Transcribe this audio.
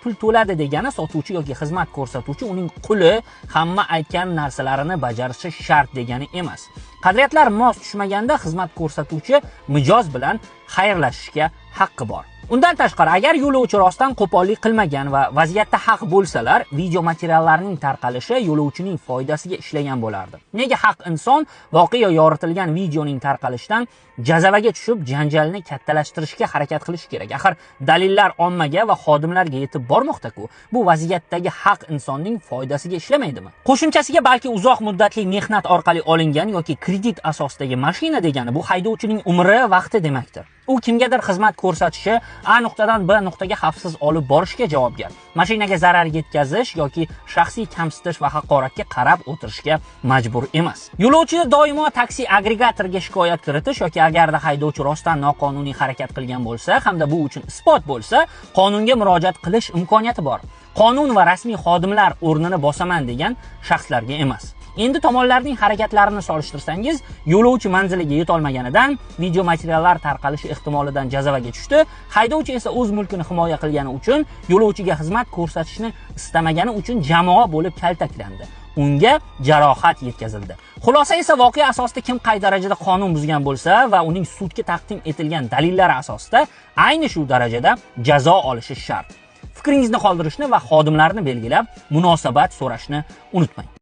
pul to'ladi degani sotuvchi yoki xizmat ko'rsatuvchi uning quli, hamma aytgan narsalarini bajarishi shart degani emas. Qadriyatlar mos tushmaganda xizmat ko'rsatuvchi mijoz bilan xayrlashishga haqqi bor. Undan tashqari, agar yo'lovchi rostdan qo'pollik qilmagan va vaziyatda haq bo'lsalar, video materiallarining tarqalishi yo'lovchining foydasiga ishlagan bo'lardi. Nega haq inson voqea yoritilgan videoning tarqalishidan jazavaga tushib, janjalni kattalashtirishga harakat qilish kerak? Axir dalillar ommaga va xodimlarga yetib bormoqda-ku. Bu vaziyatdagi haq insonning foydasiga ishlamaydimi? Qo'shimchasiga, balki uzoq muddatli mehnat orqali olingan yoki kredit asosidagi mashina degani bu haydovchining umri, vaqti demakdir. U kimgadir xizmat ko'rsatishi, A nuqtadan B nuqtaga xavfsiz olib borishga javobgar. Mashinaga zarar yetkazish yoki shaxsiy kamsitish va haqoratga qarab o'tirishga majbur emas. Yo'lovchi doimo taksi agregatoriga shikoyat kiritish yoki agarda haydovchi rostdan noqonuniy harakat qilgan bo'lsa hamda bu uchun isbot bo'lsa, qonunga murojaat qilish imkoniyati bor. Qonun va rasmiy xodimlar o'rnini bosaman degan shaxslarga emas. Endi tomonlarning harakatlarini solishtirsangiz, yo'lovchi manziliga yetolmaganidan video materiallar tarqalishi ehtimolidan jazavaga tushdi. Haydovchi esa o'z mulkini himoya qilgani uchun, yo'lovchiga xizmat ko'rsatishni istamagani uchun jamoa bo'lib kaltaklandi. Unga jarohat yetkazildi. Xulosa esa voqea asosida kim qay darajada qonun buzgan bo'lsa va uning sudga taqdim etilgan dalillari asosida ayni shu darajada jazo olishi shart. Fikringizni qoldirishni va xodimlarni belgilab munosabat so'rashni unutmang.